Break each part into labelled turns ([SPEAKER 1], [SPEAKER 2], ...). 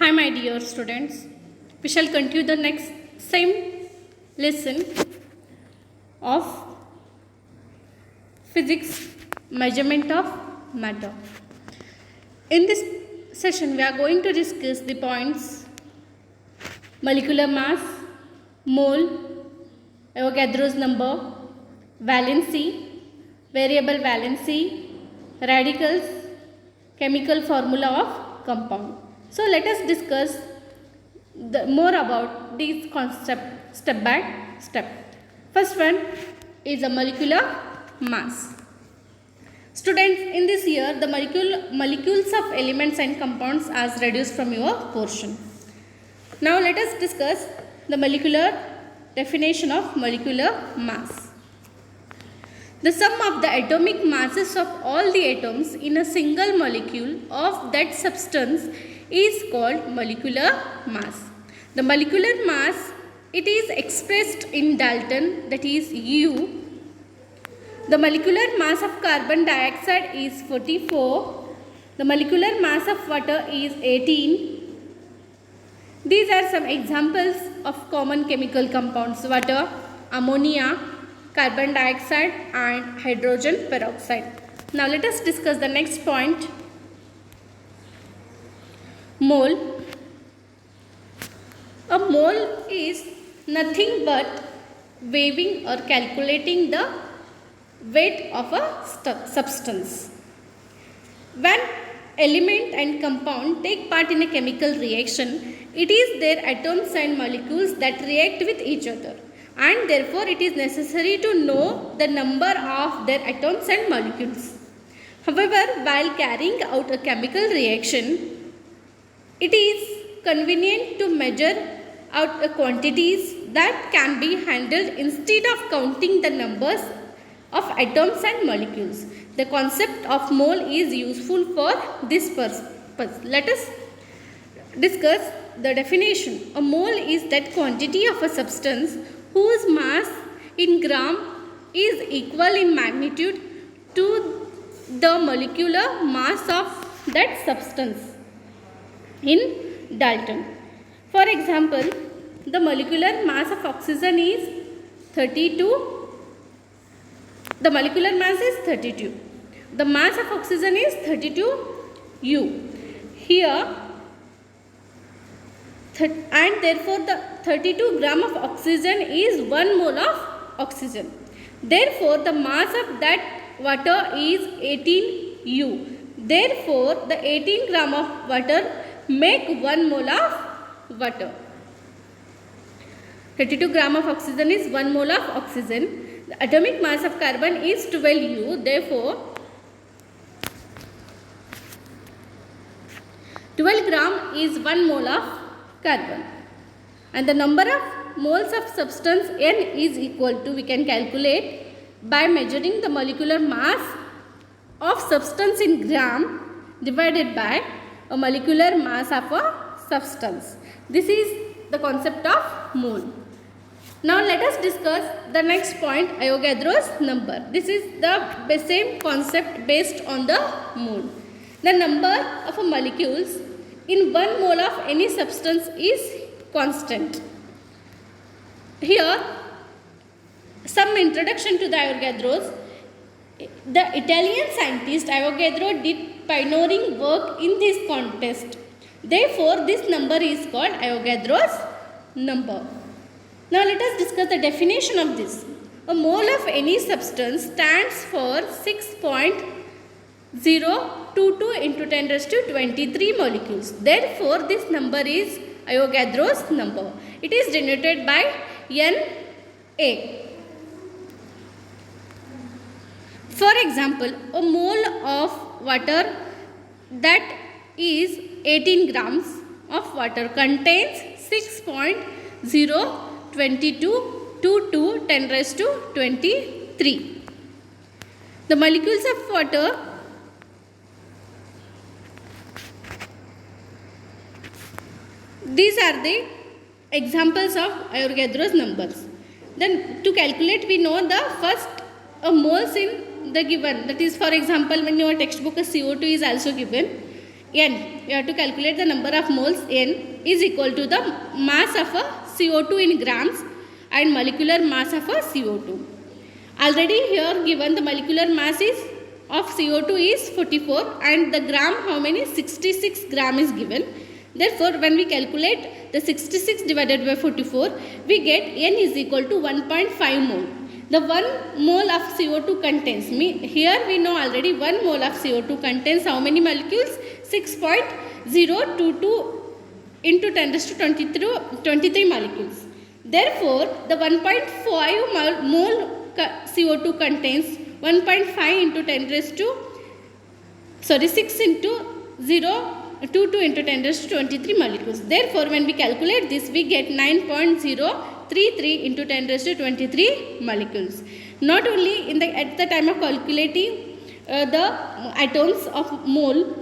[SPEAKER 1] Hi, my dear students. We shall continue the next same lesson of physics measurement of matter. In this session, we are going to discuss the points molecular mass, mole, Avogadro's number, valency, variable valency, radicals, chemical formula of compound. So let us discuss more about these concepts step by step. First one is a molecular mass. Students, in this year the molecules of elements and compounds are reduced from your portion. Now let us discuss the molecular definition of molecular mass. The sum of the atomic masses of all the atoms in a single molecule of that substance is called molecular mass. The molecular mass, it is expressed in Dalton, that is U. The molecular mass of carbon dioxide is 44. The molecular mass of water is 18. These are some examples of common chemical compounds: water, ammonia, carbon dioxide and hydrogen peroxide. Now let us discuss the next point. Mole. A mole is nothing but weighing or calculating the weight of a substance. When element and compound take part in a chemical reaction, it is their atoms and molecules that react with each other, and therefore it is necessary to know the number of their atoms and molecules. However, while carrying out a chemical reaction, it is convenient to measure out quantities that can be handled instead of counting the numbers of atoms and molecules. The concept of mole is useful for this purpose. Let us discuss the definition. A mole is that quantity of a substance whose mass in gram is equal in magnitude to the molecular mass of that substance in Dalton. For example, the molecular mass of oxygen is 32. The molecular mass is 32. The mass of oxygen is 32 U. Here, and therefore the 32 gram of oxygen is 1 mole of oxygen. Therefore, the mass of that water is 18 U. Therefore, the 18 gram of water make 1 mole of water. 32 gram of oxygen is 1 mole of oxygen. The atomic mass of carbon is 12 U. Therefore, 12 gram is 1 mole of carbon. And the number of moles of substance N is equal to, we can calculate by measuring the molecular mass of substance in gram divided by a molecular mass of a substance. This is the concept of mole. Now let us discuss the next point, Avogadro's number. This is the same concept based on the mole. The number of molecules in 1 mole of any substance is constant. Here, some introduction to the Avogadro's. The Italian scientist Avogadro did pioneering work in this contest. Therefore, this number is called Avogadro's number. Now let us discuss the definition of this. A mole of any substance stands for 6.022 into 10 raised to 23 molecules. Therefore, this number is Avogadro's number. It is denoted by Na. For example, a mole of water that is 18 grams of water contains 6.022 10 raised to 23. The molecules of water these are the examples of Avogadro's numbers. Then to calculate, we know the first moles in the given, that is, for example, when your textbook CO2 is also given. N, we have to calculate the number of moles N is equal to the mass of a CO2 in grams and molecular mass of a CO2. Already here given the molecular mass is of CO2 is 44 and the gram how many 66 gram is given. Therefore when we calculate the 66 divided by 44 we get N is equal to 1.5 mole. The 1 mole of CO2 contains, here we know already 1 mole of CO2 contains how many molecules? 6.022 into 10 raised to 23 molecules. Therefore, the 1.5 mole CO2 contains 1.5 into 10 raised to, 6 into 0.22 into 10 raised to 23 molecules. Therefore, when we calculate this, we get 9.033 into 10 raised to 23 molecules. Not only at the time of calculating the atoms of mole,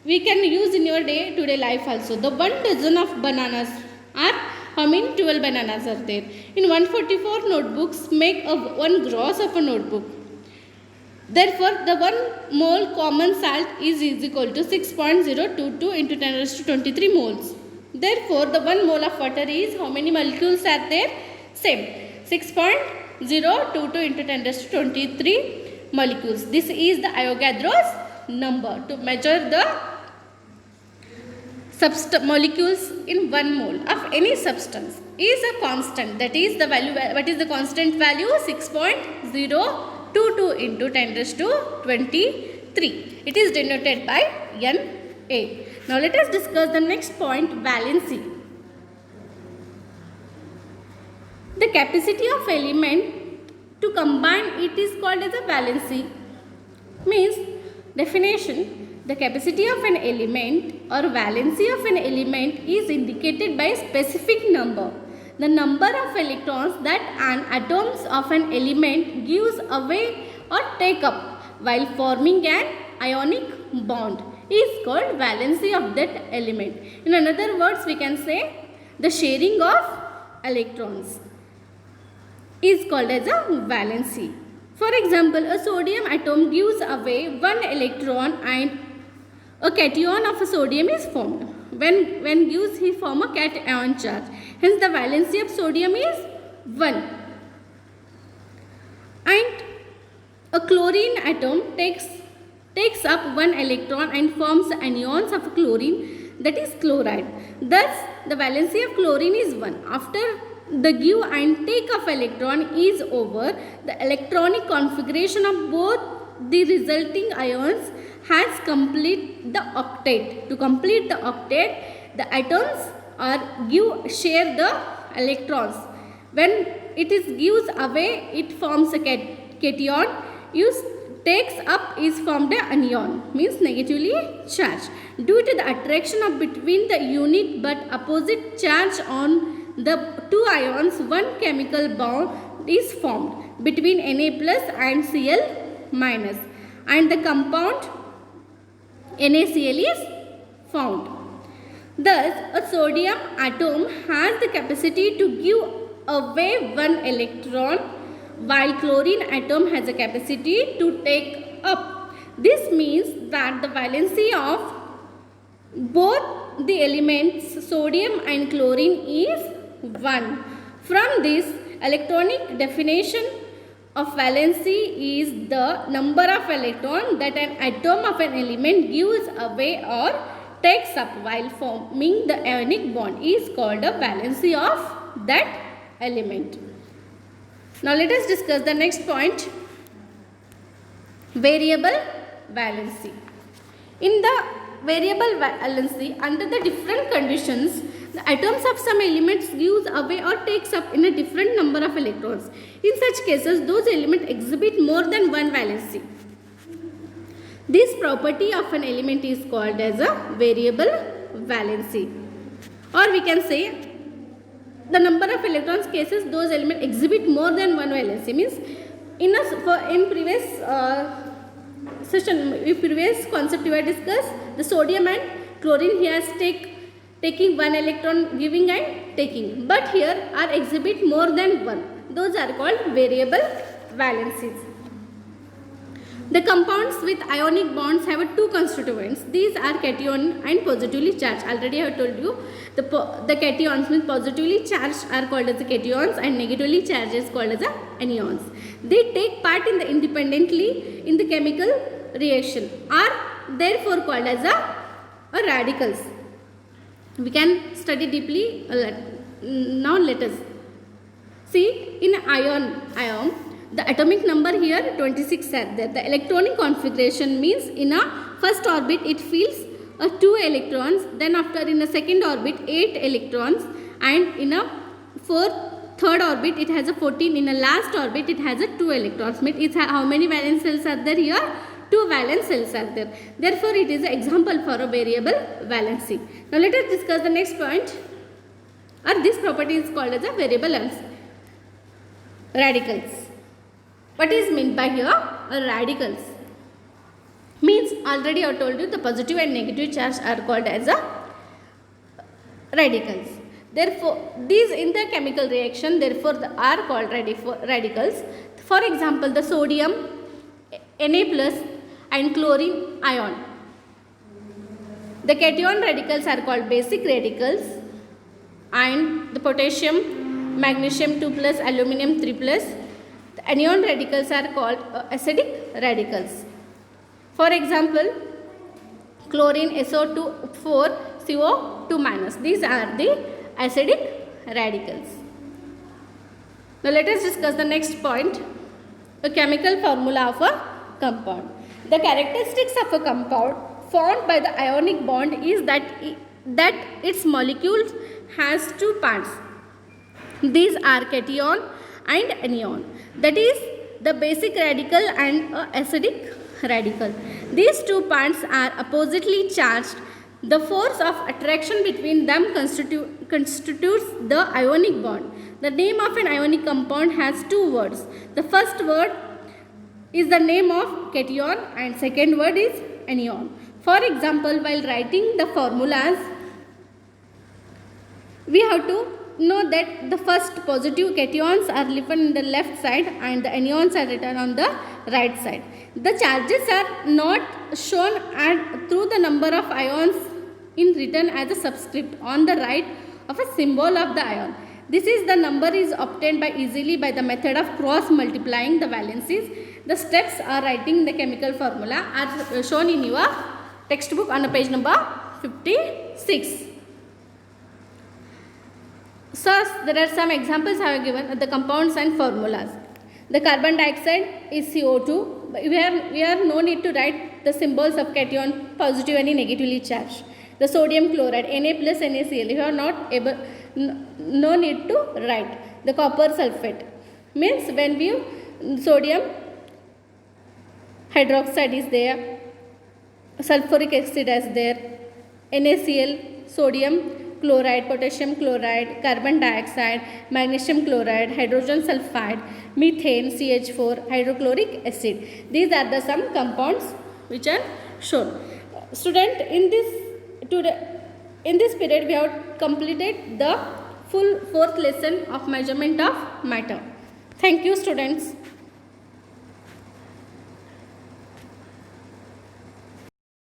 [SPEAKER 1] we can use in your day-to-day life also. The 1 dozen of bananas are how many? 12 bananas are there. In 144 notebooks make 1 gross of a notebook. Therefore, the 1 mole common salt is equal to 6.022 into 10 raised to 23 moles. Therefore, the 1 mole of water is how many molecules are there? Same. 6.022 into 10 raised to 23 molecules. This is the Avogadro's number to measure the molecules in 1 mole of any substance is a constant. That is the value. What is the constant value? 6.022 into 10 raised to 23. It is denoted by Na. Now let us discuss the next point, valency. The capacity of element to combine it is called as a valency. Means definition. The capacity of an element or valency of an element is indicated by a specific number. The number of electrons that an atoms of an element gives away or take up while forming an ionic bond is called valency of that element. In other words, we can say the sharing of electrons is called as a valency. For example, a sodium atom gives away 1 electron and a cation of a sodium is formed. When gives he form a cation charge. Hence the valency of sodium is 1. And a chlorine atom takes up 1 electron and forms anions of chlorine, that is chloride. Thus the valency of chlorine is 1. After the give and take of electron is over, the electronic configuration of both the resulting ions has complete the octet. To complete the octet, the atoms share the electrons. When it is gives away, it forms a cation. Takes up is formed an anion, means negatively charged. Due to the attraction of between the unit but opposite charge on the 2 ions, 1 chemical bond is formed between Na plus and Cl minus, and the compound NaCl is found. Thus, a sodium atom has the capacity to give away 1 electron, while chlorine atom has a capacity to take up. This means that the valency of both the elements sodium and chlorine is 1. From this, electronic definition of valency is the number of electrons that an atom of an element gives away or takes up while forming the ionic bond is called a valency of that element. Now let us discuss the next point, variable valency. In the variable valency, under the different conditions, the atoms of some elements gives away or takes up in a different number of electrons. In such cases, those elements exhibit more than 1 valency. This property of an element is called as a variable valency. Or we can say the number of electrons cases those elements exhibit more than 1 valency. Means in previous previous concept we have discussed, the sodium and chlorine here has taking 1 electron giving and taking, but here are exhibit more than 1. Those are called variable valencies. The compounds with ionic bonds have two constituents. These are cation and positively charged. Already I have told you the cations means positively charged are called as the cations and negatively charged is called as the anions. They take part in the independently in the chemical reaction, are therefore called as a radicals. We can study deeply. Now let us see in ion. The atomic number here 26 are there. The electronic configuration means in a first orbit it feels 2 electrons, then after in a second orbit 8 electrons, and in a third orbit it has a 14, in a last orbit it has a 2 electrons. Means how many valence cells are there here? 2 valence cells are there. Therefore it is an example for a variable valency. Now let us discuss the next point, or this property is called as a variable valency. Radicals. What is meant by here? Radicals means already I told you the positive and negative charge are called as a radicals. Therefore these in the chemical reaction therefore are called radicals. For example, the sodium Na plus and chlorine ion. The cation radicals are called basic radicals, and the potassium, magnesium 2 plus, aluminum 3 plus. The anion radicals are called acidic radicals. For example, chlorine SO2 4 CO2 minus. These are the acidic radicals. Now let us discuss the next point, a chemical formula of a compound. The characteristics of a compound formed by the ionic bond is that its molecules has 2 parts. These are cation and anion, that is the basic radical and acidic radical. These 2 parts are oppositely charged. The force of attraction between them constitutes the ionic bond. The name of an ionic compound has 2 words. The first word is the name of cation and second word is anion. For example, while writing the formulas, we have to know that the first positive cations are written on the left side and the anions are written on the right side. The charges are not shown through the number of ions in written as a subscript on the right of a symbol of the ion. This is the number is obtained by easily by the method of cross multiplying the valencies. The steps are writing the chemical formula are shown in your textbook on page number 56. So there are some examples I have given of the compounds and formulas. The carbon dioxide is CO2. We are no need to write the symbols of cation, positive and negatively charged. The sodium chloride, Na plus NaCl, you are not able, no need to write. The copper sulfate means when we sodium hydroxide is there, sulfuric acid is there, NaCl, sodium chloride, potassium chloride, carbon dioxide, magnesium chloride, hydrogen sulfide, methane, CH4, hydrochloric acid. These are the some compounds which are shown. Student, in this period we have completed the full 4th lesson of measurement of matter. Thank you, students.